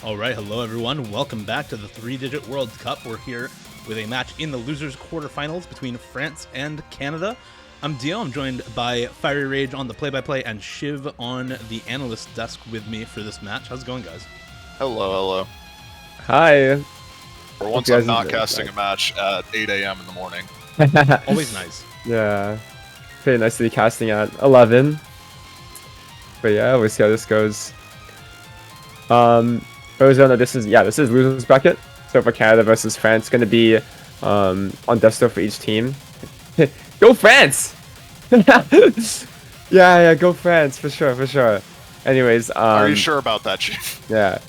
All right, hello everyone. Welcome back to the Three-Digit World Cup. We're here with a match in the losers quarterfinals between France and Canada. I'm Dio. I'm joined by fieryrage on the play-by-play and Chiv on the analyst desk with me for this match. How's it going, guys? Hello. Hi. For once, I'm not casting a match at 8 a.m. in the morning. Always nice. Yeah. Pretty nice to be casting at 11. But yeah, we'll see how this goes. Arizona, this is losers bracket. So for Canada versus France, going to be on desktop for each team. Go France! yeah, go France for sure. Anyways, are you sure about that, Chief? Yeah.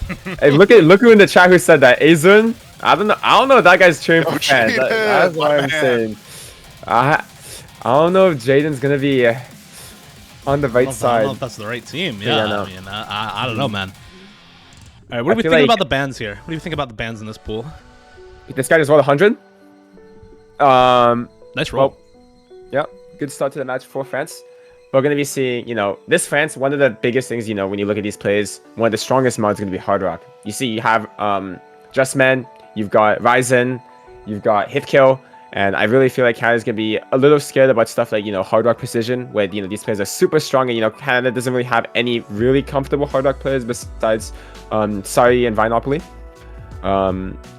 Hey, look who in the chat who said that. Azun? I don't know if that guy's cheering for France. That's what I'm saying. I don't know if Jaden's gonna be on the right side. I don't know if that's the right team. Yeah, no. I mean, I don't know, man. All right, what do we think about the bans here? What do you think about the bans in this pool? This guy just won 100. Nice roll. Yeah, good start to the match for France. We're going to be seeing, this France, one of the biggest things, when you look at these plays, one of the strongest mods is going to be Hard Rock. You see, you have Just Man, you've got Ryzen, you've got Hit Kill, and I really feel like Canada's going to be a little scared about stuff like, Hard Rock Precision, where, these players are super strong, and, Canada doesn't really have any really comfortable Hard Rock players besides Sari and Vinopoly.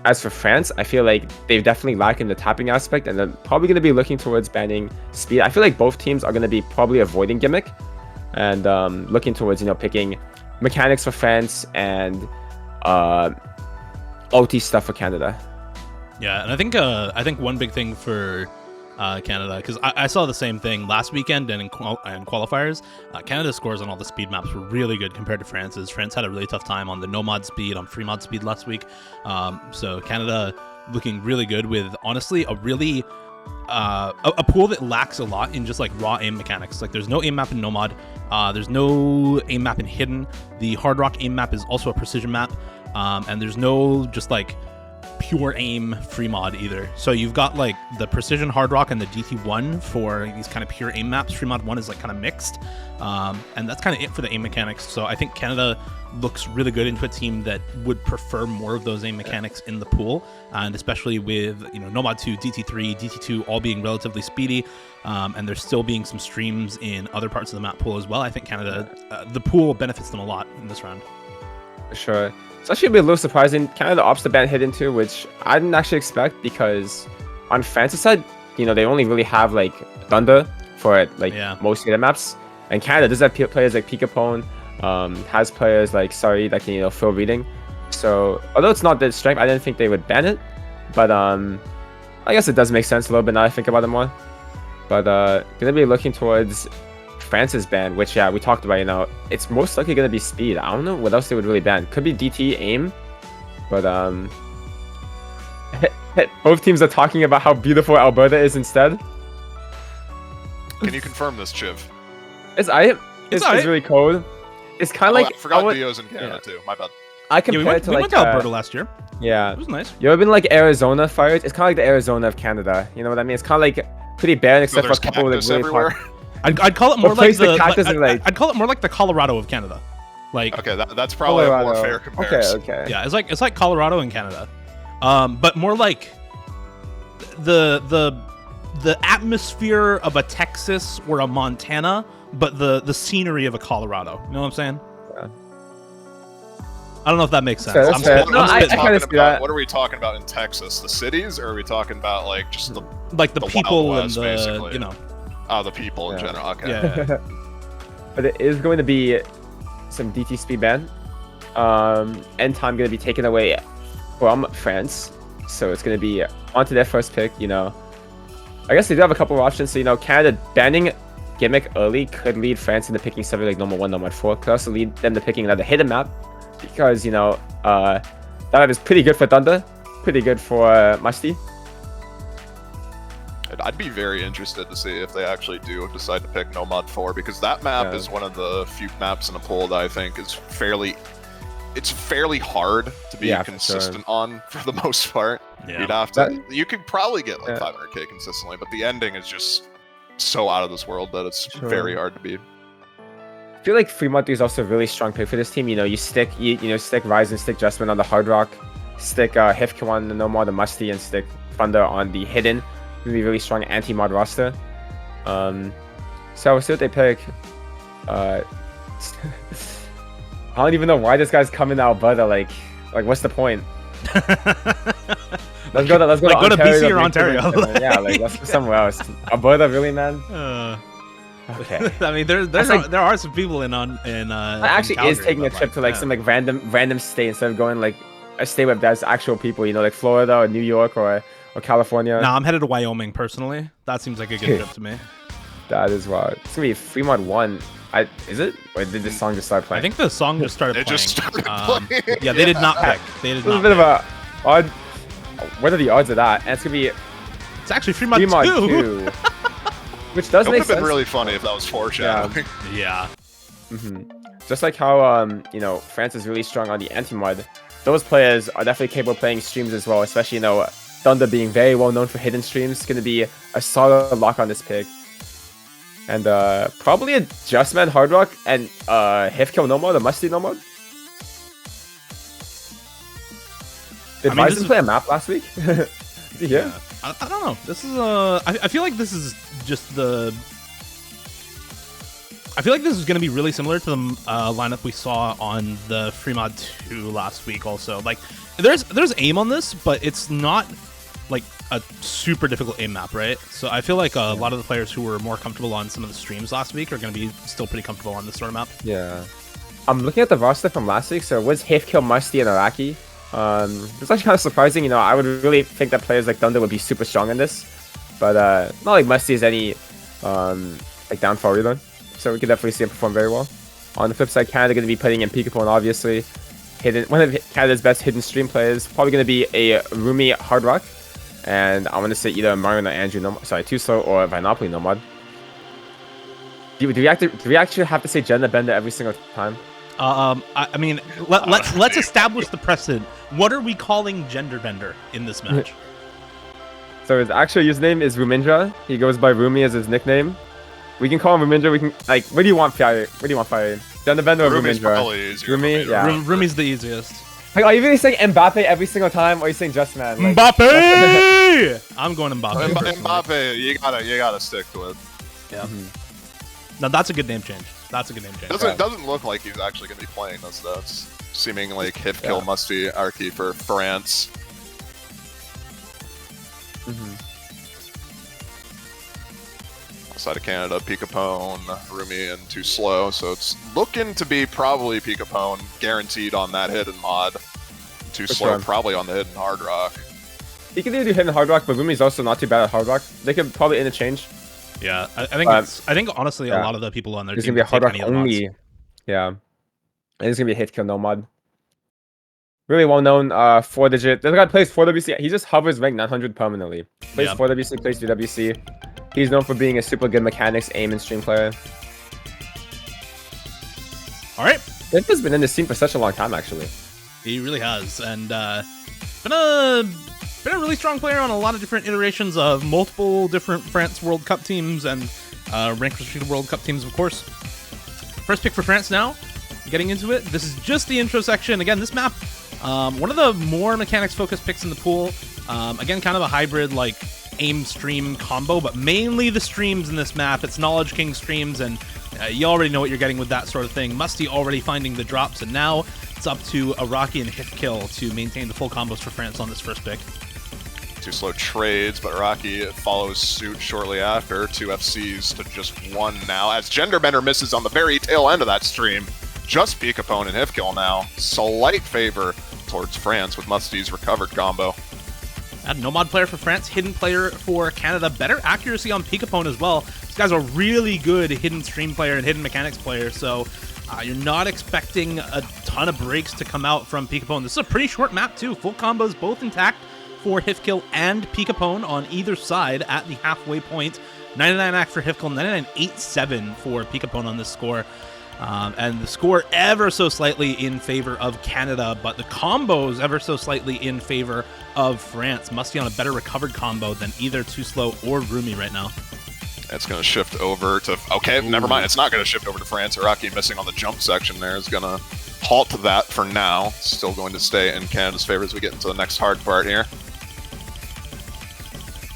As for France, I feel like they've definitely lacked in the tapping aspect, and they're probably going to be looking towards banning speed. I feel like both teams are going to be probably avoiding gimmick and looking towards, picking mechanics for France and OT stuff for Canada. Yeah, and I think one big thing for Canada, because I saw the same thing last weekend and in qualifiers. Canada's scores on all the speed maps were really good compared to France's. France had a really tough time on the no mod speed, on free mod speed last week. So Canada looking really good with, honestly, a really a pool that lacks a lot in just like raw aim mechanics. Like there's no aim map in no mod, there's no aim map in hidden. The Hard Rock aim map is also a precision map, and there's no just like pure aim free mod either. So you've got like the precision Hard Rock and the DT1 for these kind of pure aim maps. Free mod 1 is like kind of mixed, and that's kind of it for the aim mechanics. So I think Canada looks really good into a team that would prefer more of those aim mechanics in the pool, and especially with no mod 2, DT3, DT2 all being relatively speedy, and there's still being some streams in other parts of the map pool as well. I think Canada, the pool benefits them a lot in this round. For sure. It's actually a little surprising. Canada opts to ban hidden too, which I didn't actually expect, because on France's side, they only really have like Thunder for most hidden maps, and Canada does have players like Pikapone, has players like Sari that can fill reading. So although it's not their strength, I didn't think they would ban it, but I guess it does make sense a little bit now I think about it more. But gonna be looking towards France's ban, which we talked about. It's most likely gonna be speed. I don't know what else they would really ban. Could be DT aim, but both teams are talking about how beautiful Alberta is instead. Can you confirm this, Chiv? It's really cold. It's kind of like I forgot Dio's in Canada too. My bad. I compared we went to Alberta last year. Yeah, it was nice. You ever been like Arizona fires? It's kind of like the Arizona of Canada. You know what I mean? It's kind of like pretty barren except for a couple of really everywhere. I'd call it more like I'd call it more like the Colorado of Canada. Like okay, that's probably a more fair comparison. Okay. Yeah, it's like Colorado in Canada, but more like the atmosphere of a Texas or a Montana, but the scenery of a Colorado. You know what I'm saying? Yeah. I don't know if that makes sense. I kind of see that. What are we talking about in Texas? The cities, or are we talking about like just the people Wild and West, the basically? the people in Yeah. general. Okay. Yeah. But it is going to be some DT speed ban. End time going to be taken away from France, so it's going to be onto their first pick. I guess they do have a couple of options. So Canada banning gimmick early could lead France into picking something like normal 1, normal 4. Could also lead them to picking another hidden map, because that map is pretty good for Thunder, pretty good for Musty. I'd be very interested to see if they actually do decide to pick No Mod 4, because that map is one of the few maps in a pool that I think is fairly hard to be consistent on for the most part. Yeah. You'd have to. You could probably get like 500k consistently, but the ending is just so out of this world that it's very hard to beat. feel like Fremont 3 is also a really strong pick for this team. You know, you stick Ryzen, stick Justman on the Hard Rock, stick Hifkill on the Nomad, the Musty, and stick Thunder on the Hidden. It's gonna be a really strong anti-mod roster. So we'll see what they pick. I don't even know why this guy's coming to Alberta. Like what's the point? Let's go to BC or Ontario. Yeah, like let's go somewhere else. Alberta, really, man? Okay. I mean, there are some people in actually Calgary, is taking a trip to like some like random state instead of going like a state where there's actual people. You know, like Florida or New York or California. No, I'm headed to Wyoming personally. That seems like a good trip to me. That is wild. It's gonna be Fremont 1. Is it? Or did this song just start playing? I think the song just started playing. Just started playing. Yeah, they did not pick. They did not. A bit of a odd. What are the odds of that? And it's gonna be. It's actually Fremont 2. Which does make sense. It would have been really funny if that was foreshadowing. Yeah. Just like how you know, France is really strong on the anti-mod. Those players are definitely capable of playing streams as well. Especially, you know, Thunder being very well known for hidden streams. It's gonna be a solid lock on this pick. And probably a Justman Hard Rock and Hifkill Nomad, a Musty Nomad. Did Ryzen play a map last week? Is he here? Yeah. I don't know. This is I feel like this is just the. I feel like this is going to be really similar to the lineup we saw on the Fremont 2 last week. Also, like there's aim on this, but it's not like a super difficult aim map, right? So I feel like a lot of the players who were more comfortable on some of the streams last week are going to be still pretty comfortable on this sort of map. Yeah. I'm looking at the roster from last week, so it was Hifkill, Musty, and Araki. It's actually kind of surprising, you know, I would really think that players like Thunder would be super strong in this, but not like Musty is any like downfall either, so we could definitely see him perform very well. On the flip side, Canada going to be putting in Pikapone, obviously. One of Canada's best hidden stream players, probably going to be a Rumi Hard Rock. And I want to say either Mario or Andrew Nomad, sorry, Too Slow or Vinopoli Nomad. Do we actually have to say Gender Bender every single time? I mean, let's establish the precedent. What are we calling Gender Bender in this match? So his actual username is Rumindra. He goes by Rumi as his nickname. We can call him Rumindra. We can like, what do you want, Fire? What do you want, Fire? Gender Bender or Rumindra? Rumi, yeah. Rumi's the easiest. Like, are you really saying Mbappe every single time, or are you saying Justman? Like, Mbappe! I'm going Mbappe. Mbappe, you gotta stick to it. Yeah. No, that's a good name change. Doesn't look like he's actually gonna be playing those stats. Seeming like Hifkill, Musty, Arky for France. Outside of Canada, Pikapone, Rumi, and Too Slow. So it's looking to be probably Pikapone guaranteed on that hidden mod. Too Slow probably on the hidden Hard Rock. He can either do hidden Hard Rock, but Rumi's also not too bad at Hard Rock. They could probably interchange. Yeah, I think honestly a lot of the people on their team gonna be a Hard Rock only. Yeah, and it's gonna be a Hifkill Nomad. Really well known, 4-digit. This guy plays 4WC. He just hovers rank 900 permanently. Plays 4WC, plays 3WC. He's known for being a super good mechanics, aim, and stream player. All right. Dip has been in this scene for such a long time, actually. He really has, and been a really strong player on a lot of different iterations of multiple different France World Cup teams and ranked restricted World Cup teams, of course. First pick for France now. Getting into it. This is just the intro section. Again, this map, one of the more mechanics-focused picks in the pool. Again, kind of a hybrid, like, aim-stream combo, but mainly the streams in this map. It's Knowledge King streams, and you already know what you're getting with that sort of thing. Musty already finding the drops, and now it's up to Araki and Hifkill to maintain the full combos for France on this first pick. Too Slow trades, but Araki follows suit shortly after. 2 FCs to just 1 now, as Genderbender misses on the very tail end of that stream. Just Pikapone and Hifkill now. Slight favor towards France with Musty's recovered combo. And Nomad player for France, hidden player for Canada. Better accuracy on Pikapone as well. This guy's a really good hidden stream player and hidden mechanics player, so you're not expecting a ton of breaks to come out from Pikapone. This is a pretty short map too. Full combos both intact for Hifkill and Pikapone on either side at the halfway point. 99 act for Hifkill, 99.87 for Pikapone on this score. And the score ever so slightly in favor of Canada, but the combos ever so slightly in favor of France. Musty on a better recovered combo than either Too Slow or Rumi right now. It's going to shift over to... Okay, never mind. It's not going to shift over to France. Iraqi missing on the jump section there is going to halt that for now. Still going to stay in Canada's favor as we get into the next hard part here.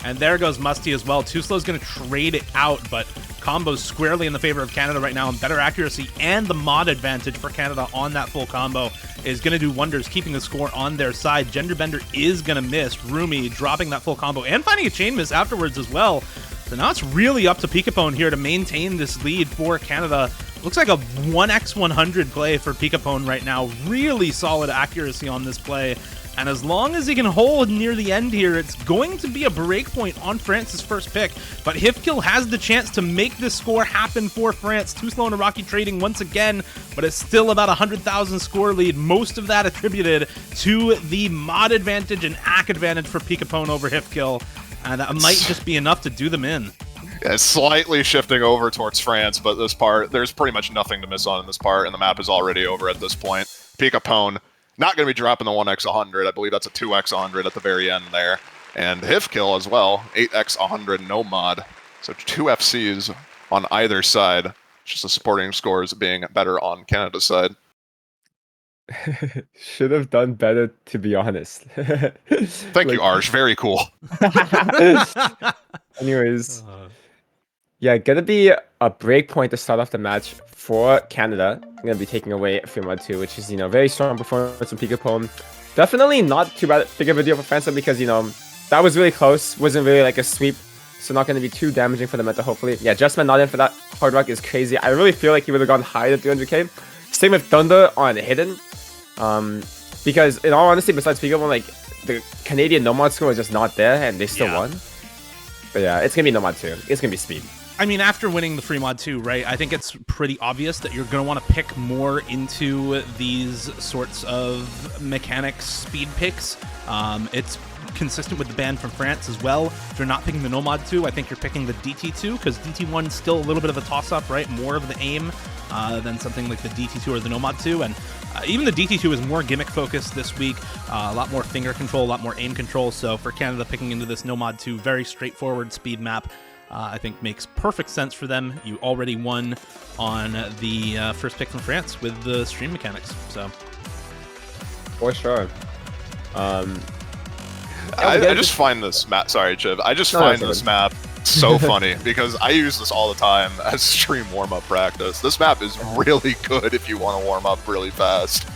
And there goes Musty as well. Too Slow's going to trade it out, but combo's squarely in the favor of Canada right now, and better accuracy and the mod advantage for Canada on that full combo is going to do wonders, keeping the score on their side. Genderbender is going to miss. Rumi dropping that full combo and finding a chain miss afterwards as well. So now it's really up to Pikapone here to maintain this lead for Canada. Looks like a 1x100 play for Pikapone right now. Really solid accuracy on this play. And as long as he can hold near the end here, it's going to be a breakpoint on France's first pick. But Hifkill has the chance to make this score happen for France. Too Slow and Iraqi trading once again, but it's still about 100,000 score lead. Most of that attributed to the mod advantage and AC advantage for Pikapone over Hifkill. And that might just be enough to do them in. Yeah, it's slightly shifting over towards France, but this part, there's pretty much nothing to miss on in this part, and the map is already over at this point. Pikapone not going to be dropping the 1x100. I believe that's a 2x100 at the very end there. And Hifkill as well, 8x100, no mod. So 2 FCs on either side. Just the supporting scores being better on Canada's side. Should have done better, to be honest. Thank you, Arsh. Very cool. Anyways, yeah, gonna be a break point to start off the match for Canada. I'm gonna be taking away Firma 2, which is, very strong performance from Pikapone. Definitely not too big of a deal for France because, that was really close. Wasn't really like a sweep, so not gonna be too damaging for the meta, hopefully. Yeah, Justman not in for that hard rock is crazy. I really feel like he would have gone higher than 300k. Same with Thunder on Hidden. Because in all honesty, besides Pikapone, like the Canadian Nomad score was just not there, and they still won. But yeah, it's gonna be Nomad 2. It's gonna be speed. I mean, after winning the free mod 2, right, I think it's pretty obvious that you're going to want to pick more into these sorts of mechanics speed picks. It's consistent with the ban from France as well. If you're not picking the Nomad 2, I think you're picking the DT2, because DT1 is still a little bit of a toss-up, right? More of the aim than something like the DT2 or the Nomad 2. And even the DT2 is more gimmick-focused this week. A lot more finger control, a lot more aim control. So for Canada, picking into this Nomad 2, very straightforward speed map, I think makes perfect sense for them. You already won on the first pick from France with the stream mechanics, so. For sure. I just find this map, sorry, Chiv, I just find this map so funny because I use this all the time as stream warm-up practice. This map is really good if you want to warm up really fast.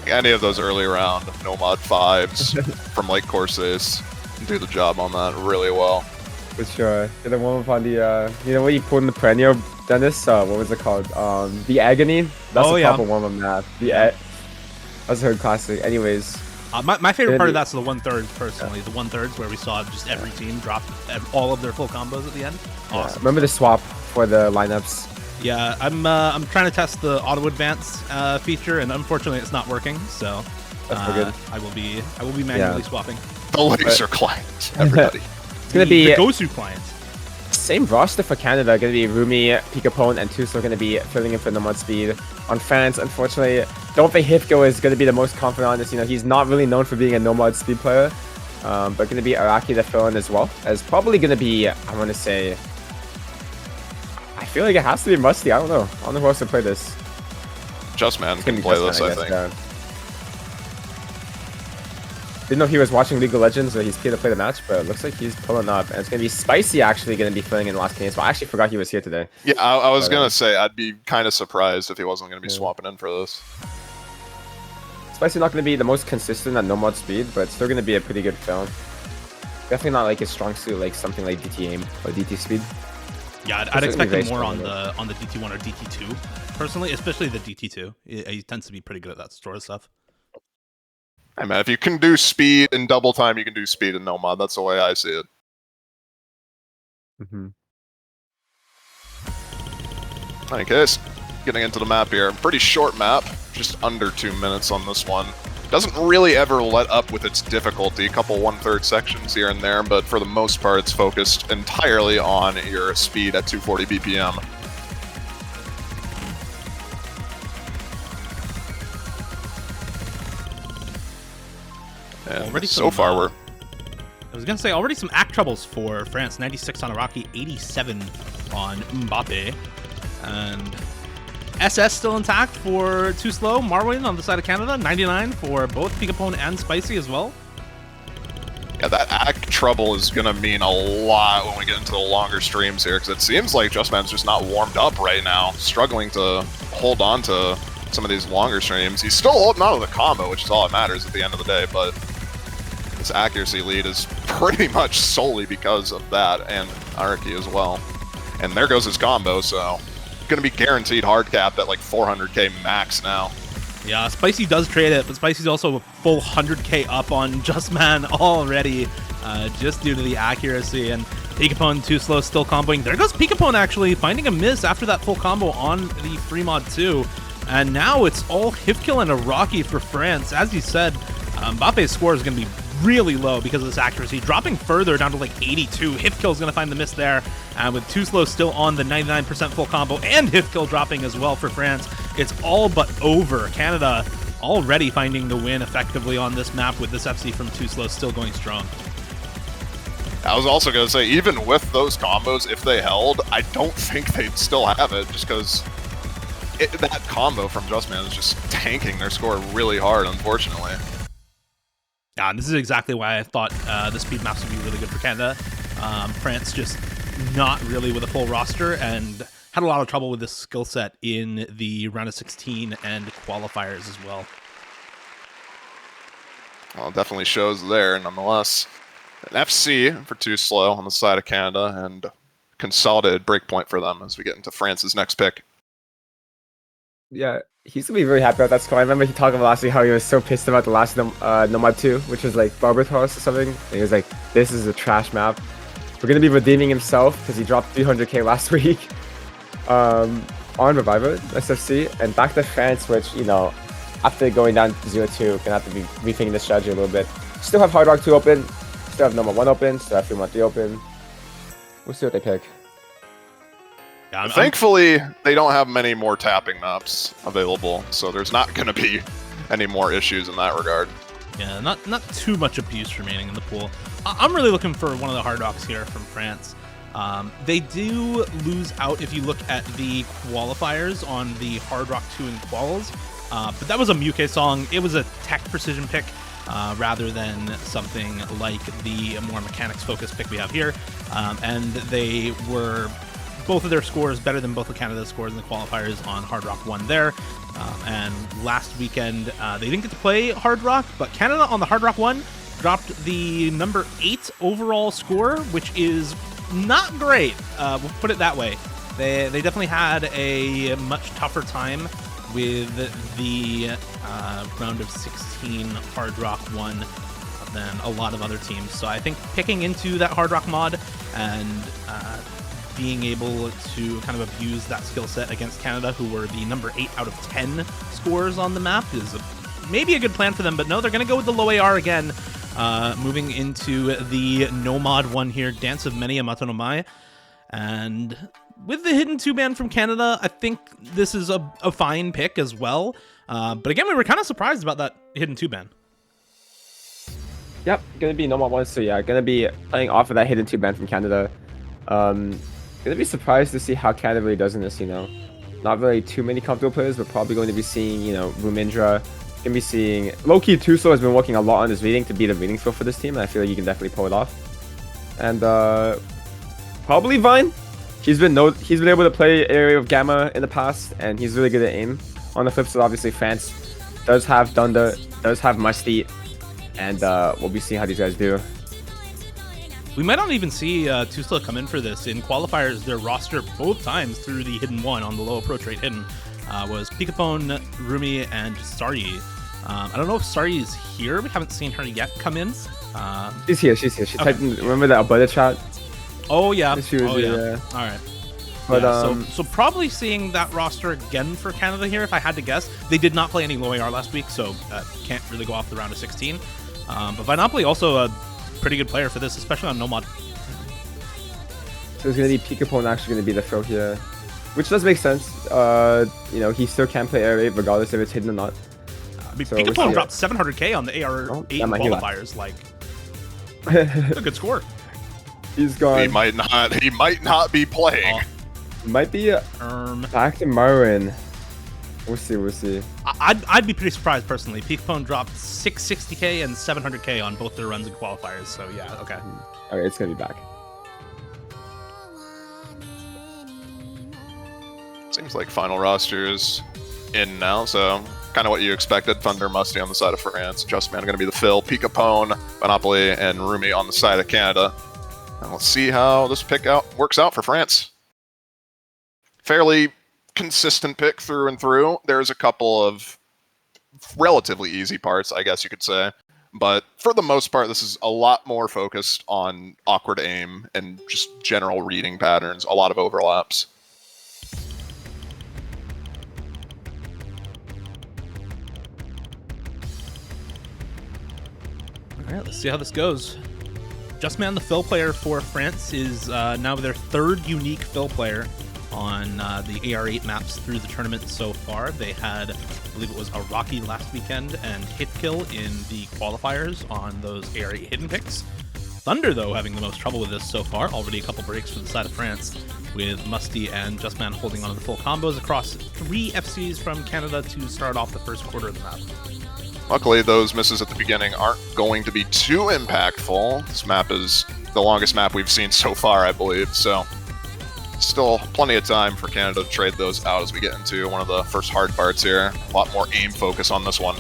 Any of those early round Nomad 5s from Lake Corsairs do the job on that really well. For sure. The warm up on the, what you put in the perennial, Dennis? What was it called? The Agony? That's a proper warm up map. That's a hood classic. Anyways. My favorite part of that's the 1/3, personally. The 1/3s where we saw just every team drop all of their full combos at the end. Awesome. Remember the swap for the lineups? Yeah, I'm trying to test the auto advance feature, and unfortunately it's not working. So good. I will be manually swapping. The laser clients, everybody. It's gonna be the Gosu clients. Same roster for Canada. Gonna be Rumi, Pikapone, and Too Slow gonna be filling in for Nomad speed. On France, unfortunately, don't think Hifkill is gonna be the most confident on this. He's not really known for being a Nomad speed player. But gonna be Iraqi to fill in as well. As probably gonna be, I want to say, I feel like it has to be Musty. I don't know who else to play this. Justman can play this, I think. Yeah. Didn't know he was watching League of Legends, or he's here to play the match, but it looks like he's pulling up. And it's going to be Spicy actually going to be filling in the last game. So I actually forgot he was here today. Yeah, I was going to say, I'd be kind of surprised if he wasn't going to be swapping in for this. Spicy not going to be the most consistent at Nomad speed, but still going to be a pretty good film. Definitely not like his strong suit, like something like DT aim or DT speed. Yeah, I'd expect him more on the DT1 or DT2, personally, especially the DT2. He tends to be pretty good at that sort of stuff. Hey man, if you can do speed in double time, you can do speed in Nomad. That's the way I see it. I guess getting into the map here. Pretty short map, just under 2 minutes on this one. Doesn't really ever let up with its difficulty. A couple 1/3 sections here and there, but for the most part, it's focused entirely on your speed at 240 BPM. And already so far, we're... was going to say, already some act troubles for France. 96 on Iraqi, 87 on Mbappe. And SS still intact for Too Slow. Marwin on the side of Canada, 99 for both Picapone and Spicy as well. Yeah, that act trouble is going to mean a lot when we get into the longer streams here, because it seems like Justman's just not warmed up right now, struggling to hold on to some of these longer streams. He's still holding on to the combo, which is all that matters at the end of the day, but his accuracy lead is pretty much solely because of that, and Araki as well. And there goes his combo, so going to be guaranteed hard capped at like 400k max now. Yeah, Spicy does trade it, but Spicy's also a full 100k up on Justman already, just due to the accuracy. And Picapone Too Slow still comboing. There goes Picapone actually finding a miss after that full combo on the free mod too. And now it's all Hifkill and Iraqi for France. As you said, Mbappe's score is going to be really low because of this accuracy, dropping further down to like 82. Hifkill is going to find the miss there, and with Too Slow still on the 99% full combo, and Hifkill dropping as well for France, it's all but over. Canada already finding the win effectively on this map with this FC from Too Slow still going strong. I was also going to say, even with those combos, if they held, I don't think they'd still have it, just because that combo from Justman is just tanking their score really hard, unfortunately. Yeah, and this is exactly why I thought the speed maps would be really good for Canada. France just not really with a full roster and had a lot of trouble with this skill set in the round of 16 and qualifiers as well. Well, it definitely shows there, nonetheless. An FC for Too Slow on the side of Canada, and consolidated breakpoint for them as we get into France's next pick. Yeah, he's gonna be very happy about that score. I remember he talking about last week how he was so pissed about the last Nomad 2, which was like Barbatos or something. And he was like, this is a trash map. We're gonna be redeeming himself because he dropped 300k last week on Reviver, SFC, and back to France, which, you know, after going down 0-2, gonna have to be rethinking the strategy a little bit. Still have Hard Rock 2 open, still have Nomad 1 open, still have Fremont 3 open. We'll see what they pick. Yeah, Thankfully, they don't have many more tapping maps available, so there's not going to be any more issues in that regard. Yeah, not too much abuse remaining in the pool. I'm really looking for one of the Hard Rocks here from France. They do lose out if you look at the qualifiers on the Hard Rock 2 and quals, but that was a Muke song. It was a tech precision pick rather than something like the more mechanics-focused pick we have here, and they were both of their scores better than both of Canada's scores in the qualifiers on Hard Rock 1 there. And last weekend, they didn't get to play Hard Rock, but Canada on the Hard Rock 1 dropped the number 8 overall score, which is not great. We'll put it that way. They definitely had a much tougher time with the round of 16 Hard Rock 1 than a lot of other teams. So I think picking into that Hard Rock mod and being able to kind of abuse that skill set against Canada, who were the number 8 out of 10 scores on the map, is maybe a good plan for them. But no, they're going to go with the low AR again, moving into the no mod 1 here, Dance of Many a Matonomai. And with the hidden 2-ban from Canada, I think this is a fine pick as well. But again, we were kind of surprised about that hidden 2-ban. Yep, gonna be no mod 1, so yeah, gonna be playing off of that hidden 2-ban from Canada. Gonna be surprised to see how Canada really does in this, you know. Not really too many comfortable players, but probably going to be seeing, you know, Rumindra. Gonna be seeing Low-key Too Slow has been working a lot on his reading to be the reading skill for this team, and I feel like you can definitely pull it off. And probably Vine. He's been able to play area of Gamma in the past, and he's really good at aim. On the flip side, obviously France does have Dunda, does have Musty, and we'll be seeing how these guys do. We might not even see Too Slow come in for this. In qualifiers, their roster both times through the hidden 1 on the low approach rate hidden was Picapone, Rumi, and Sari. I don't know if Sari is here. We haven't seen her yet come in. She's here. She okay. Typed in, remember that Alberta chat? Oh, yeah. Oh, yeah. All right. But, yeah, so probably seeing that roster again for Canada here, if I had to guess. They did not play any low AR last week, so can't really go off the round of 16. But Vinopoli also a pretty good player for this, especially on Nomad. So it's going to be Picapone actually going to be the throw here, which does make sense. You know, he still can play AR8 regardless if it's hidden or not. I mean, so Picapone dropped 700k on the AR8 qualifiers. Like, That's a good score. He's gone. He might not be playing. Might be back to Marwin. We'll see. I'd be pretty surprised personally. Peekapone dropped 660k and 700k on both their runs and qualifiers. So yeah, okay. Okay, it's gonna be back. Seems like final roster is in now, so kind of what you expected. Thunder, Musty on the side of France, Justman going to be the fill, Peekapone, Monopoly, and Rumi on the side of Canada. And let's see how this pick works out for France. Fairly consistent pick through and through. There's a couple of relatively easy parts, I guess you could say. But for the most part, this is a lot more focused on awkward aim and just general reading patterns, a lot of overlaps. All right, let's see how this goes. Justman, the fill player for France, is now their third unique fill player on the AR8 maps through the tournament so far. They had, I believe it was a Rocky last weekend and Hitkill in the qualifiers on those AR8 hidden picks. Thunder, though, having the most trouble with this so far. Already a couple breaks for the side of France, with Musty and Justman holding on to the full combos across 3 FCs from Canada to start off the first quarter of the map. Luckily, those misses at the beginning aren't going to be too impactful. This map is the longest map we've seen so far, I believe, so still plenty of time for Canada to trade those out as we get into one of the first hard parts here. A lot more aim focus on this one.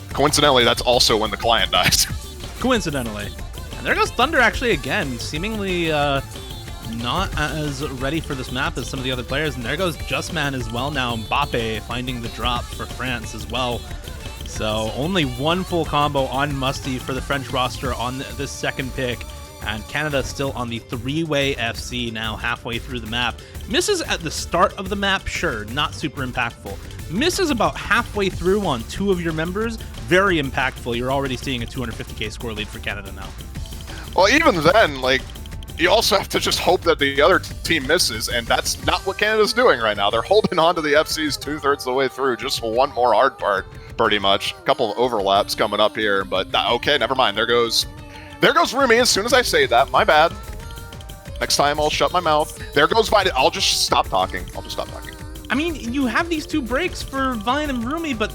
Coincidentally, that's also when the client dies. Coincidentally. And there goes Thunder actually again, seemingly not as ready for this map as some of the other players. And there goes Justman as well now. Mbappe finding the drop for France as well. So only one full combo on Musty for the French roster on this second pick. And Canada still on the 3-way FC now halfway through the map. Misses at the start of the map, sure, not super impactful. Misses about halfway through on 2 of your members, very impactful. You're already seeing a 250k score lead for Canada now. Well, even then, like, you also have to just hope that the other team misses, and that's not what Canada's doing right now. They're holding on to the FCs 2/3 of the way through, just one more hard part, pretty much. A couple of overlaps coming up here, but okay, never mind. There goes Rumi as soon as I say that. My bad. Next time I'll shut my mouth. There goes Vine. I'll just stop talking. I mean, you have these 2 breaks for Vine and Rumi, but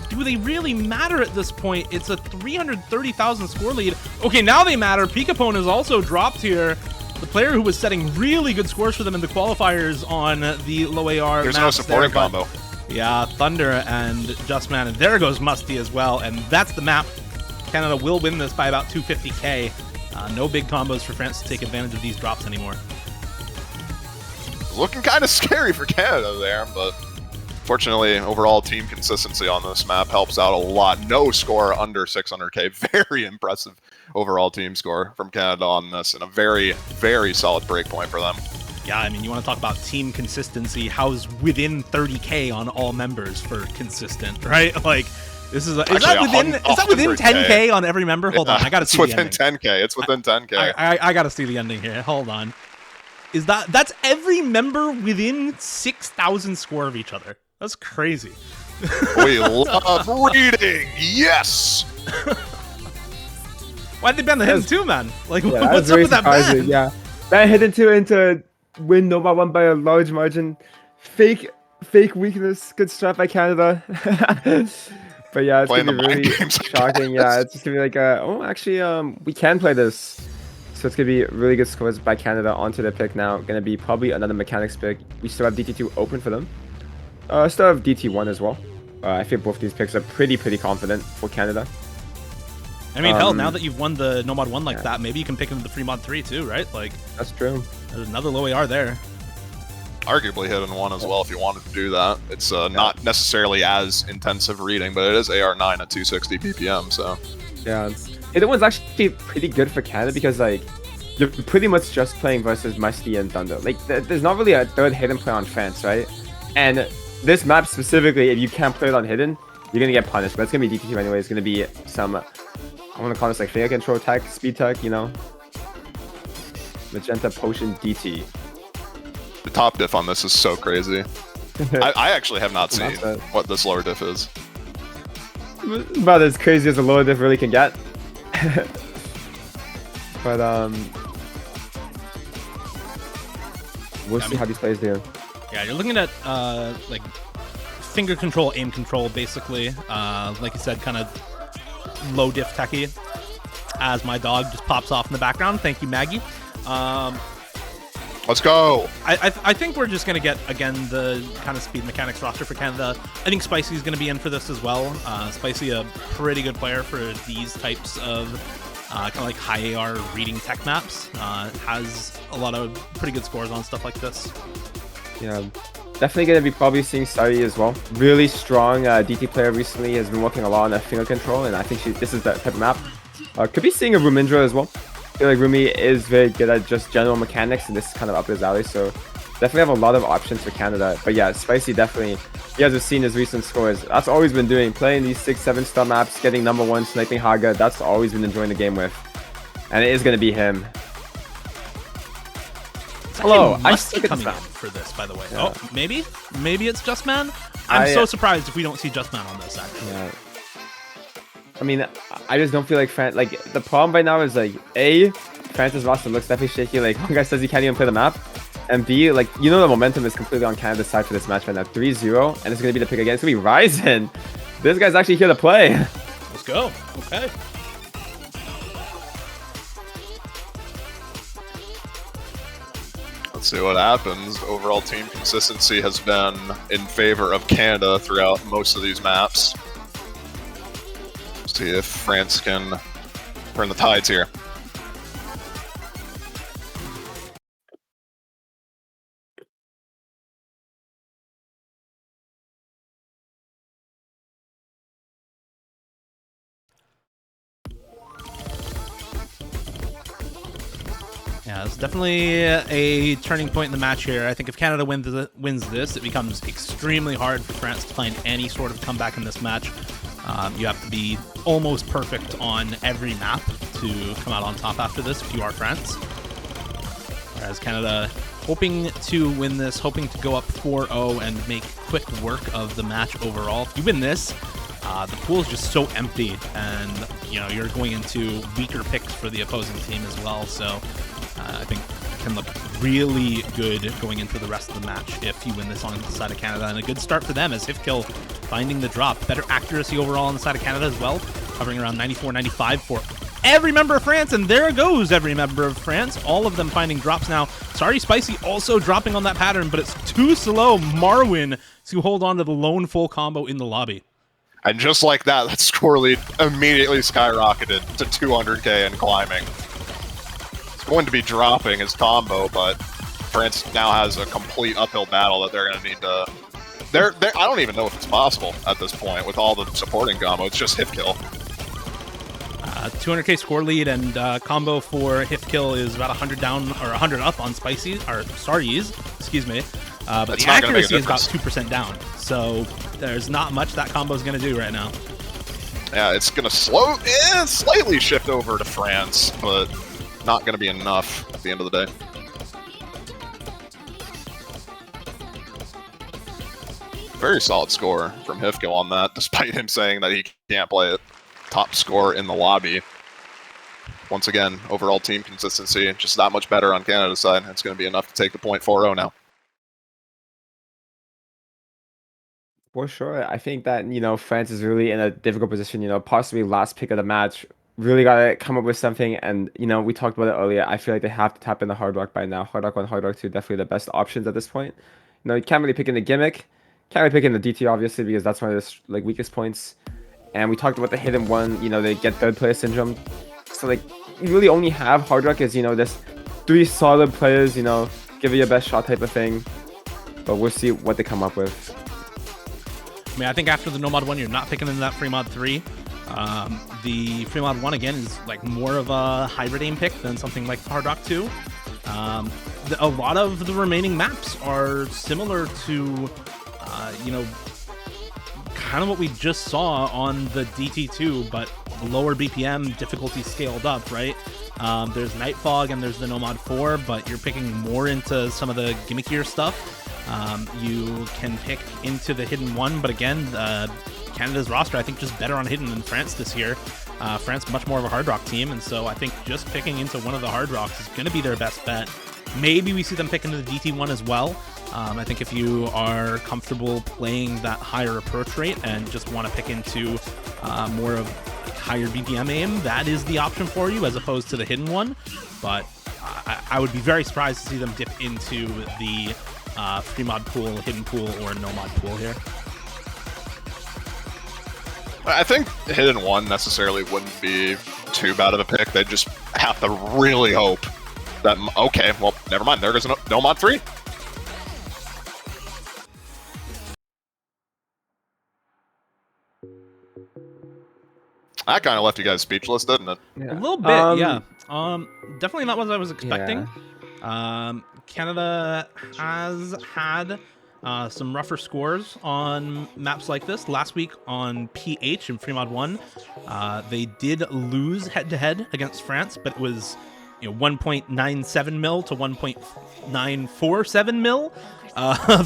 do they really matter at this point? It's a 330,000 score lead. Okay, now they matter. Peekapone has also dropped here. The player who was setting really good scores for them in the qualifiers on the low AR. There's no supporting combo. Yeah, Thunder and Justman, and there goes Musty as well, and that's the map. Canada will win this by about 250k. No big combos for France to take advantage of these drops anymore. Looking kind of scary for Canada there, but fortunately, overall team consistency on this map helps out a lot. No score under 600k. Very impressive overall team score from Canada on this, and a very, very solid break point for them. Yeah, I mean, you want to talk about team consistency. How's within 30k on all members for consistent, right? Like, this is that within 10k on every member? Hold on, I gotta see the ending. It's within 10k. It's within 10k. I gotta see the ending here. Hold on. That's every member within 6,000 score of each other. That's crazy. We love reading. Yes. Why'd they ban the hidden 2, man? Like, what's up with that ban? Yeah, that hidden 2 into win Nomad 1 by a large margin. Fake weakness. Good strat by Canada. But yeah, it's gonna be really shocking. Yeah, it's just gonna be like, oh, actually, we can play this. So it's gonna be really good scores by Canada onto the pick now. Gonna be probably another mechanics pick. We still have DT2 open for them. Still have DT1 as well. I feel both these picks are pretty confident for Canada. I mean, hell, now that you've won the Nomad 1 like that, maybe you can pick into the free mod 3 too, right? Like, that's true. There's another low AR there. Arguably hidden 1 as well if you wanted to do that. It's not necessarily as intensive reading, but it is AR9 at 260 BPM, so. Yeah, hidden 1's actually pretty good for Canada because, like, you're pretty much just playing versus Musty and Thunder. Like, there's not really a third hidden play on France, right? And this map specifically, if you can't play it on hidden, you're gonna get punished. But it's gonna be DT2 anyway. It's gonna be some, I want to call this like finger control tech, speed tech, you know? Magenta Potion DT. The top diff on this is so crazy. I actually have not seen what this lower diff is. about as crazy as a lower diff really can get. But we'll see how these plays do. Yeah, you're looking at like finger control, aim control, basically. Like you said, kind of low diff techie. As my dog just pops off in the background. Thank you, Maggie. Let's go. I think we're just going to get, again, the kind of speed mechanics roster for Canada. I think Spicy is going to be in for this as well. Spicy, a pretty good player for these types of kind of like high AR reading tech maps. Has a lot of pretty good scores on stuff like this. Yeah, definitely going to be probably seeing Sari as well. Really strong DT player recently, has been working a lot on her finger control, and I think this is that type of map. Could be seeing a Rumindra as well. I feel like Rumi is very good at just general mechanics, and this is kind of up his alley, so definitely have a lot of options for Canada. But yeah, Spicy definitely, you guys have seen his recent scores. That's all he's been doing, playing these 6-7 star maps, getting #1, sniping Haga. That's all he's been enjoying the game with. And it is going to be him. Hello, I suck at coming in for this, by the way. Yeah. Oh, maybe it's Just Man. I'm so surprised if we don't see Just Man on this, actually. Yeah. I mean, I just don't feel like like the problem right now is like A, France's roster looks definitely shaky. Like one guy says he can't even play the map, and B, like the momentum is completely on Canada's side for this match right now. 3-0, and it's gonna be the pick again. It's gonna be Ryzen. This guy's actually here to play. Let's go. Okay. Let's see what happens. Overall team consistency has been in favor of Canada throughout most of these maps. See if France can turn the tides here. Yeah, it's definitely a turning point in the match here. I think if Canada wins this, it becomes extremely hard for France to find any sort of comeback in this match. You have to be almost perfect on every map to come out on top after this if you are France. Whereas Canada hoping to win this, hoping to go up 4-0 and make quick work of the match overall. If you win this, the pool is just so empty, and you're going into weaker picks for the opposing team as well. So I think it can look really good going into the rest of the match if you win this on the side of Canada. And a good start for them as Hifkill finding the drop. Better accuracy overall on the side of Canada as well, hovering around 94, 95 for every member of France. And there goes every member of France. All of them finding drops now. Sorry, Spicy also dropping on that pattern, but it's too slow. Marwin to hold on to the lone full combo in the lobby. And just like that, that score lead immediately skyrocketed to 200k and climbing. Going to be dropping his combo, but France now has a complete uphill battle that they're going to need to... I don't even know if it's possible at this point with all the supporting combo. It's just Hifkill. 200k score lead, and combo for Hifkill is about 100 down or 100 up on Spicy or Saris, excuse me. But the accuracy is about 2% down, so there's not much that combo is going to do right now. Yeah, it's going to slightly shift over to France, but not going to be enough at the end of the day. Very solid score from Hifkill on that, despite him saying that he can't play it. Top score in the lobby. Once again, overall team consistency, just that much better on Canada's side. It's going to be enough to take the point 4-0 now. For sure. I think that, France is really in a difficult position, possibly last pick of the match. Really got to come up with something, and we talked about it earlier. I feel like they have to tap in the Hard Rock by now. Hard Rock 1, Hard Rock 2, definitely the best options at this point. You can't really pick in the gimmick, can't really pick in the DT obviously because that's one of the weakest points. And we talked about the hidden one. They get third player syndrome. So you really only have Hard Rock as this 3 solid players. Give it your best shot type of thing. But we'll see what they come up with. I mean, I think after the No Mod 1, you're not picking in that Free Mod 3. The Free Mod 1, again, is more of a hybrid aim pick than something like Hard Rock 2. A lot of the remaining maps are similar to, kind of what we just saw on the DT2, but lower BPM, difficulty scaled up, right? There's Night Fog and there's the No Mod 4, but you're picking more into some of the gimmickier stuff. You can pick into the hidden one, but again, Canada's roster, I think, just better on hidden than France this year. France much more of a hard rock team, and so I think just picking into one of the hard rocks is going to be their best bet. Maybe we see them pick into the DT1 as well. I think if you are comfortable playing that higher approach rate and just want to pick into more of higher BPM aim, that is the option for you as opposed to the hidden one. But I would be very surprised to see them dip into the free mod pool, hidden pool, or no mod pool here. I think hidden one necessarily wouldn't be too bad of a pick. They just have to really hope that, okay, well, never mind. There goes no mod 3. That kind of left you guys speechless, didn't it? Yeah. A little bit, yeah. Definitely not what I was expecting. Yeah. Canada has had some rougher scores on maps like this. Last week on PH in Fremod 1, they did lose head-to-head against France, but it was 1.97 mil to 1.947 mil.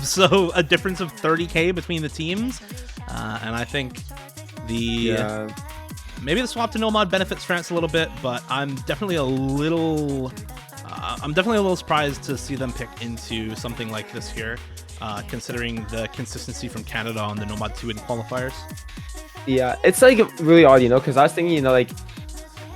So a difference of 30k between the teams. And I think maybe the swap to no mod benefits France a little bit, but I'm definitely a little surprised to see them pick into something like this here, considering the consistency from Canada on the no mod 2 in qualifiers. Yeah, it's like really odd, because I was thinking, like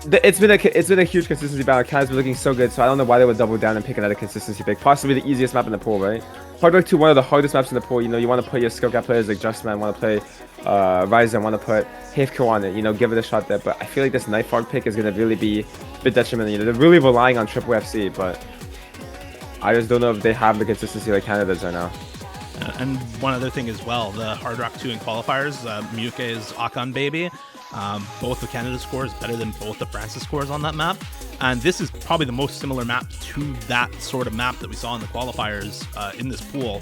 it's been a huge consistency battle. Canada's been looking so good, so I don't know why they would double down and pick another consistency pick. Possibly the easiest map in the pool, right? Hard Rock 2, one of the hardest maps in the pool. You want to play your skill gap players like Justman, want to play Ryzen, want to put Hifko on it, give it a shot there. But I feel like this Knife Fog pick is going to really be a bit detrimental. They're really relying on triple FC, but I just don't know if they have the consistency like Canada's right now. And one other thing as well, the Hard Rock 2 in qualifiers, Miyuke's Akan baby. Both of Canada's scores better than both of France's scores on that map. And this is probably the most similar map to that sort of map that we saw in the qualifiers in this pool.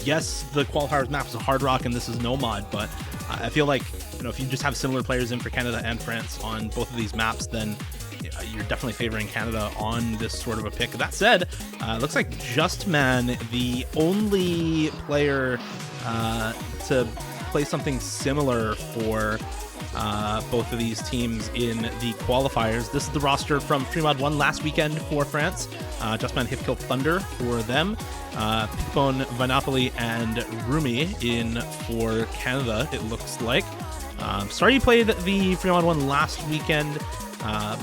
Yes, the qualifiers map is a hard rock and this is no mod, but I feel like if you just have similar players in for Canada and France on both of these maps, then you're definitely favoring Canada on this sort of a pick. That said, it looks like Justman, the only player to play something similar for both of these teams in the qualifiers. This is the roster from Fremod 1 last weekend for France. Justman, Hifkill, Thunder for them. Pipon, Vinopoli, and Rumi in for Canada, it looks like. Sorry you played the Fremod 1 last weekend,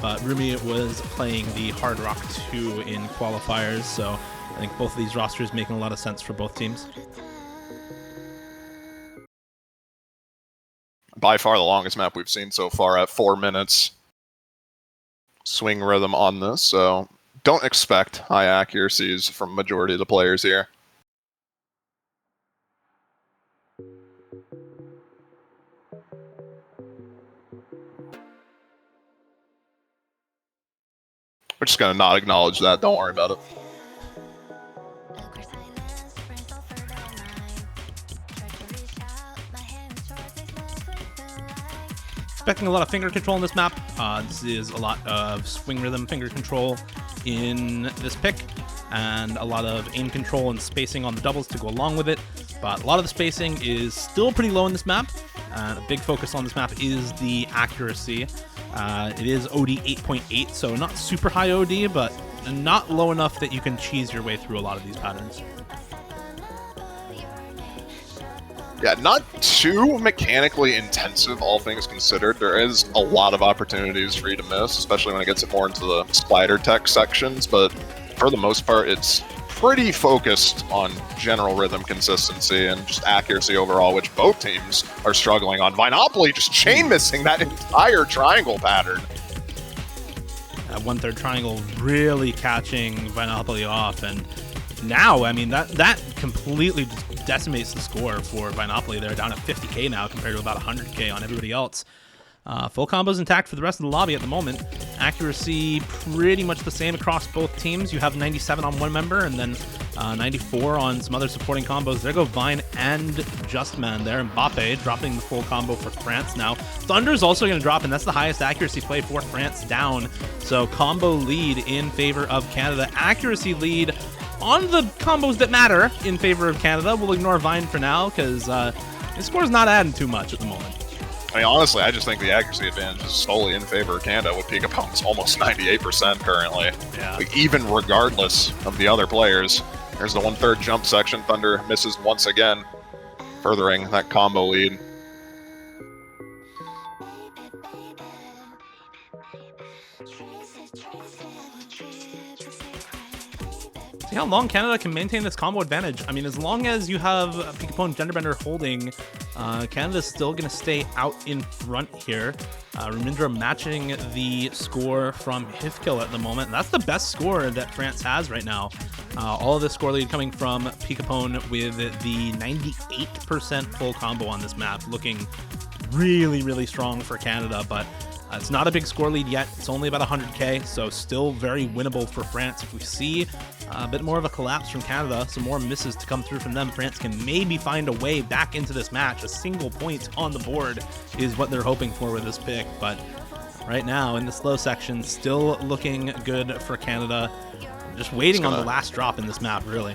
but Rumi was playing the Hard Rock 2 in qualifiers, so I think both of these rosters making a lot of sense for both teams. By far the longest map we've seen so far at 4 minutes. Swing rhythm on this, so don't expect high accuracies from majority of the players here. We're just going to not acknowledge that. Don't worry about it. Expecting a lot of finger control in this map. This is a lot of swing rhythm finger control in this pick, and a lot of aim control and spacing on the doubles to go along with it. But a lot of the spacing is still pretty low in this map, and a big focus on this map is the accuracy. It is OD 8.8, so not super high OD, but not low enough that you can cheese your way through a lot of these patterns. Yeah, not too mechanically intensive, all things considered. There is a lot of opportunities for you to miss, especially when it gets more into the splitter tech sections, but for the most part, it's pretty focused on general rhythm consistency and just accuracy overall, which both teams are struggling on. Vinopoli just chain missing that entire triangle pattern. That 1/3 triangle really catching Vinopoli off, and now, I mean, that completely just decimates the score for Vinopoli. They're down at 50k now compared to about 100k on everybody else. Full combos intact for the rest of the lobby at the moment. Accuracy pretty much the same across both teams. You have 97 on one member and then 94 on some other supporting combos. There go Vine and Justman there. Mbappe dropping the full combo for France now. Thunder's also going to drop, and that's the highest accuracy play for France down. So combo lead in favor of Canada. Accuracy lead on the combos that matter in favor of Canada. We'll ignore Vine for now because His score's not adding too much at the moment. I mean, honestly, I just think the accuracy advantage is solely in favor of Canada, with peak opponents almost 98% currently. Yeah. Like, even regardless of the other players. There's the 1/3 jump section. Thunder misses once again, furthering that combo lead. See how long Canada can maintain this combo advantage. I mean, as long as you have peak opponent Genderbender holding, Canada's still going to stay out in front here. Rumindra matching the score from Hifkill at the moment. And that's the best score that France has right now. All of this score lead coming from peak opponent with the 98% full combo on this map, looking really, really strong for Canada, but it's not a big score lead yet. It's only about 100k, so still very winnable for France. If we see a bit more of a collapse from Canada, some more misses to come through from them, France can maybe find a way back into this match. A single point on the board is what they're hoping for with this pick, but right now in the slow section, still looking good for Canada. Just waiting on the last drop in this map, really.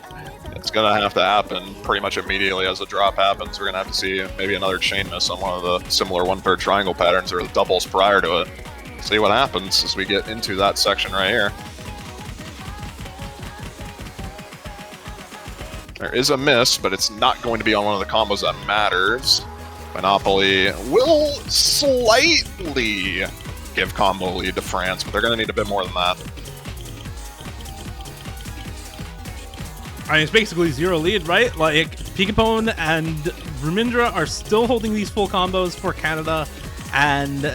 It's going to have to happen pretty much immediately as the drop happens. We're going to have to see maybe another chain miss on one of the similar 1/3 triangle patterns or the doubles prior to it. See what happens as we get into that section right here. There is a miss, but it's not going to be on one of the combos that matters. Monopoly will slightly give combo lead to France, but they're going to need a bit more than that. I mean, it's basically zero lead, right? Like, Peekapone and Rumindra are still holding these full combos for Canada. And,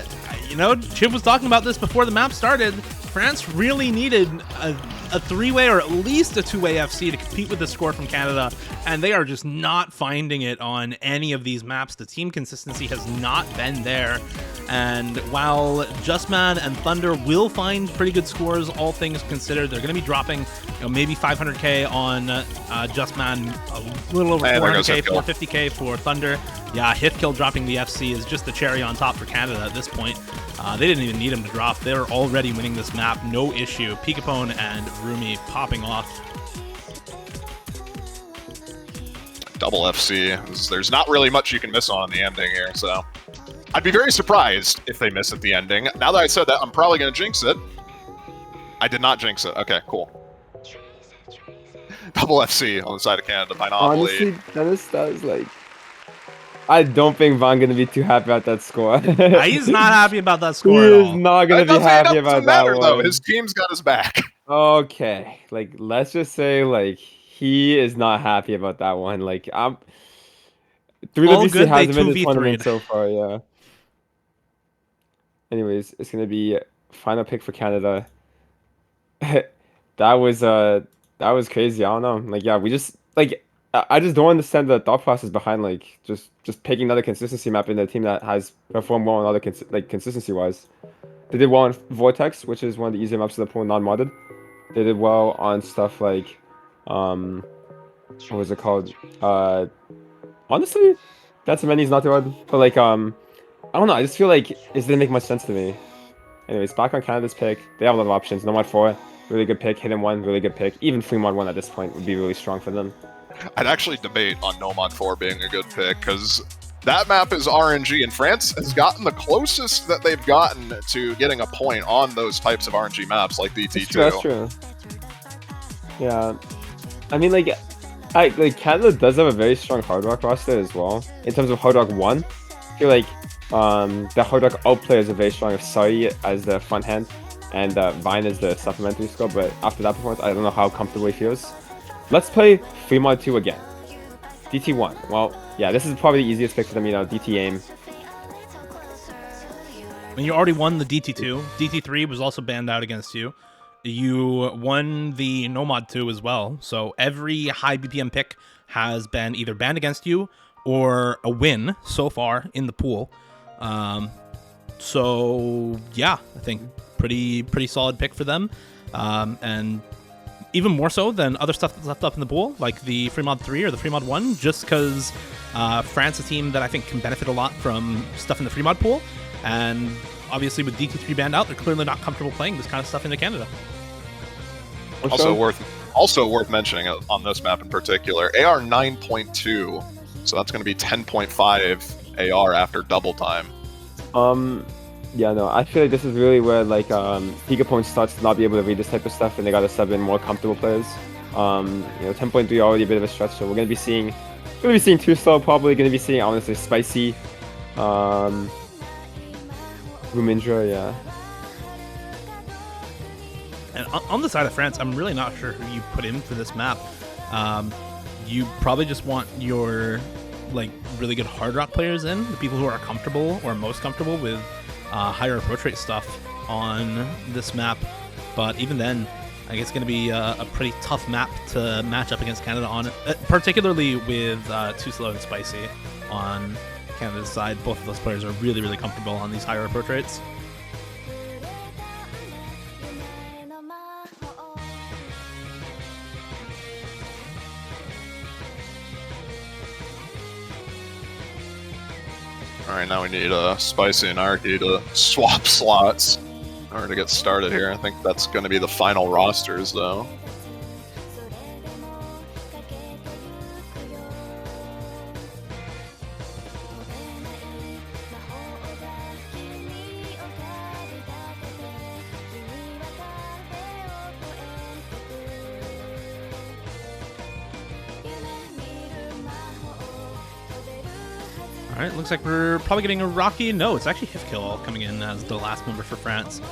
you know, Chiv was talking about this before the map started. France really needed a three-way or at least a two-way FC to compete with the score from Canada, and they are just not finding it on any of these maps. The team consistency has not been there, and while Justman and Thunder will find pretty good scores, all things considered, they're going to be dropping, you know, maybe 500k on Justman, a little over 400k, 450k for Thunder. Yeah, Hifkill dropping the FC is just the cherry on top for Canada at this point. They didn't even need him to drop. They're already winning this map, no issue. Peekapone and Rumi popping off. Double FC. There's not really much you can miss on in the ending here, so I'd be very surprised if they miss at the ending. Now that I said that, I'm probably going to jinx it. I did not jinx it. Okay, cool. Double FC on the side of Canada by Monopoly. Honestly, that was like... I don't think Van gonna be too happy about that score. He's not happy about that score at all. He's not gonna be happy about that one. Though. His team's got his back. Okay, like let's just say like he is not happy about that one. Like I'm 3WC hasn't been this tournament so far. Yeah. Anyways, it's gonna be final pick for Canada. that was crazy. I don't know. Like yeah, we just like. I just don't understand the thought process behind like just picking another consistency map in a team that has performed well on other consistency wise. They did well on Vortex, which is one of the easier maps to the pool non-modded. They did well on stuff like what was it called? Honestly, that's many's not too hard. But like I don't know, I just feel like it didn't make much sense to me. Anyways, back on Canada's pick, they have a lot of options. Nomad 4, really good pick. Hidden 1, really good pick. Even Fremont 1 at this point would be really strong for them. I'd actually debate on Nomad 4 being a good pick, because that map is RNG, and France has gotten the closest that they've gotten to getting a point on those types of RNG maps, like DT2. That's true. Yeah. I mean, like Canada does have a very strong Hard Rock roster as well. In terms of Hard Rock 1, I feel like the Hard Rock out players are very strong, with Sari as the front hand, and Vine is the supplementary score, but after that performance, I don't know how comfortable he feels. Let's play Fremont 2 again. DT1. Well, yeah, this is probably the easiest pick for them, you know, DT aim. When you already won the DT2, DT3 was also banned out against you. You won the Nomad 2 as well, so every high BPM pick has been either banned against you or a win so far in the pool. So, yeah, I think pretty solid pick for them. And even more so than other stuff that's left up in the pool, like the Fremont 3 or the Fremont 1, just because France is a team that I think can benefit a lot from stuff in the Fremont pool. And obviously with DT3 banned out, they're clearly not comfortable playing this kind of stuff into Canada. Also worth mentioning on this map in particular, AR 9.2 So that's going to be 10.5 AR after double time. Yeah, no, I feel like this is really where like peak opponents starts to not be able to read this type of stuff, and they gotta sub in more comfortable players. 10.3 already a bit of a stretch, so we're gonna be seeing 2-star, probably gonna be seeing, I want to say, Spicy, Rumindra, yeah. And on the side of France, I'm really not sure who you put in for this map. You probably just want your like really good hard rock players in, the people who are comfortable or most comfortable with higher approach rate stuff on this map. But even then, I guess it's going to be a pretty tough map to match up against Canada on, particularly with Too Slow and Spicy on Canada's side. Both of those players are really, really comfortable on these higher approach rates. Alright, now we need Spicy and Arky to swap slots in order to get started here. I think that's going to be the final rosters, though. Alright, looks like we're probably getting a Rocky. No, it's actually Hifkill coming in as the last member for France.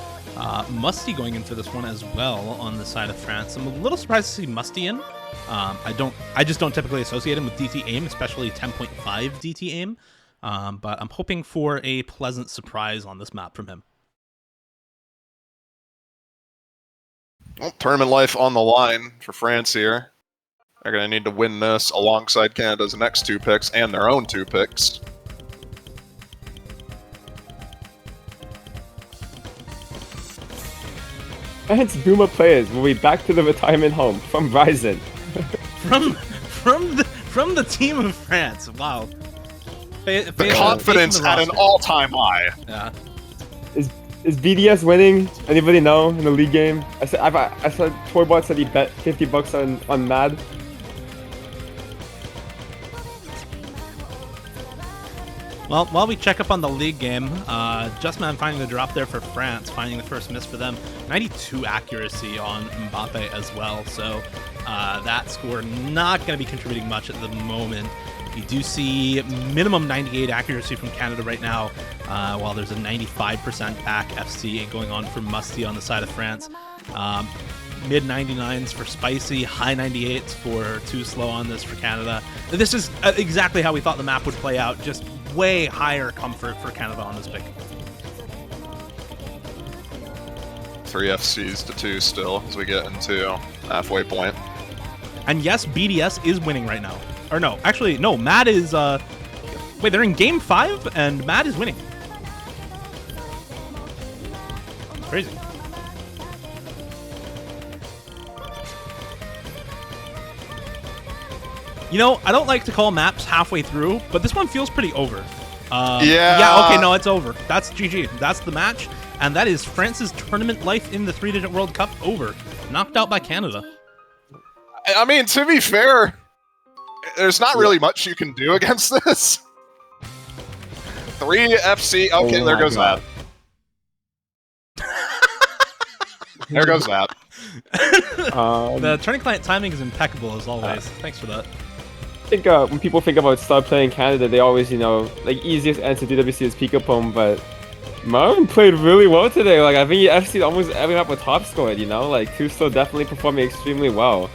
Musty going in for this one as well on the side of France. I'm a little surprised to see Musty in. I just don't typically associate him with DT aim, especially 10.5 DT aim. But I'm hoping for a pleasant surprise on this map from him. Well, tournament life on the line for France here. They're going to need to win this alongside Canada's next 2 picks and their own 2 picks. France Duma players will be back to the retirement home from Ryzen. from the team of France. Wow. The confidence at an all-time high. Yeah. Is BDS winning? Anybody know in the league game? I saw Toybot said he bet $50 on Mad. Well, while we check up on the league game, Justman finding the drop there for France, finding the first miss for them. 92 accuracy on Mbappe as well, so that score not going to be contributing much at the moment. You do see minimum 98 accuracy from Canada right now, while there's a 95% back FC going on for Musty on the side of France. Mid 99s for Spicy, high 98s for Too Slow on this for Canada. This is exactly how we thought the map would play out, just way higher comfort for Canada on this pick. 3 FCs to 2 still as we get into halfway point. And yes, BDS is winning right now. Or no, actually, no, Mad is... Wait, they're in game 5 and Mad is winning. Crazy. You know, I don't like to call maps halfway through, but this one feels pretty over. Yeah, okay, no, it's over. That's GG. That's the match. And that is France's tournament life in the 3-digit World Cup over. Knocked out by Canada. I mean, to be fair, there's not really much you can do against this. 3 FC. Okay, there goes that. There goes that. The turning client timing is impeccable as always. Thanks for that. I think when people think about start playing Canada, they always, like easiest answer to DWC is Peekapom, but Marvin played really well today. Like I think he FC'd almost every map with top scored, like Tusto definitely performing extremely well.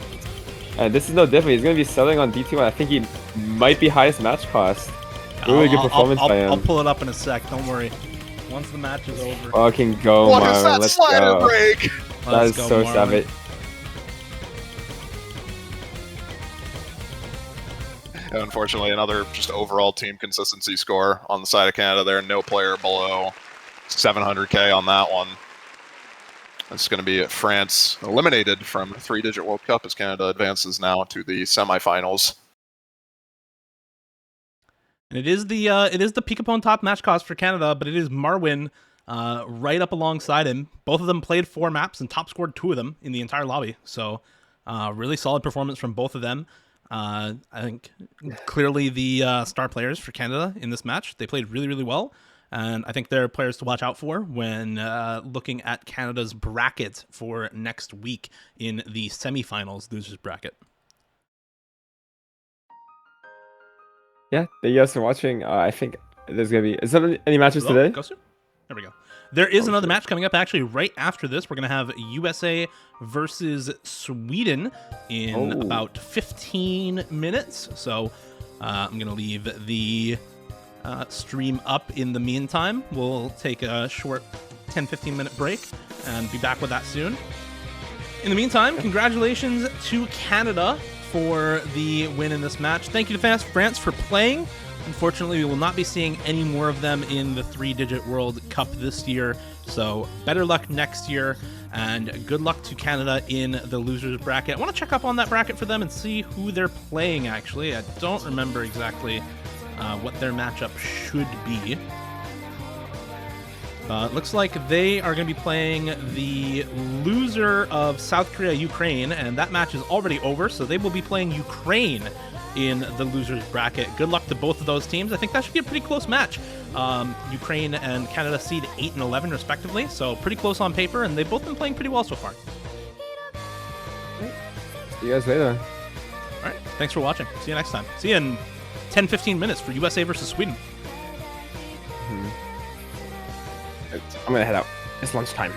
And this is no different. He's going to be selling on D2, and I think he might be highest match cost. Really good performance by him. I'll pull it up in a sec, don't worry. Once the match is over. Fucking go, what Marvin. Is that Let's slider go. break? That is so savage. Unfortunately, another just overall team consistency score on the side of Canada there. No player below 700k on that one. It's going to be France eliminated from 3-digit World Cup as Canada advances now to the semifinals. And it is the Peekapon top match cost for Canada, but it is Marwin right up alongside him. Both of them played 4 maps and top scored 2 of them in the entire lobby. So really solid performance from both of them. I think clearly the star players for Canada in this match, they played really, really well. And I think they're players to watch out for when looking at Canada's bracket for next week in the semifinals losers bracket. Yeah, thank you guys for watching. I think there's going to be... Is there any matches today? There we go. There is another match coming up actually right after this. We're going to have USA versus Sweden in about 15 minutes. So I'm going to leave the stream up in the meantime. We'll take a short 10-15 minute break and be back with that soon. In the meantime, congratulations to Canada for the win in this match. Thank you to France for playing. Unfortunately, we will not be seeing any more of them in the 3-digit World Cup this year. So better luck next year, and good luck to Canada in the losers bracket. I want to check up on that bracket for them and see who they're playing, actually. I don't remember exactly what their matchup should be. Looks like they are going to be playing the loser of South Korea, Ukraine, and that match is already over, so they will be playing Ukraine in the losers bracket. Good luck to both of those teams. I think that should be a pretty close match. Ukraine and Canada seed 8 and 11 respectively, so pretty close on paper, and they've both been playing pretty well so far. See you guys later. All right, thanks for watching. See you next time. See you in 10-15 minutes for USA versus Sweden. I'm gonna head out. It's lunchtime.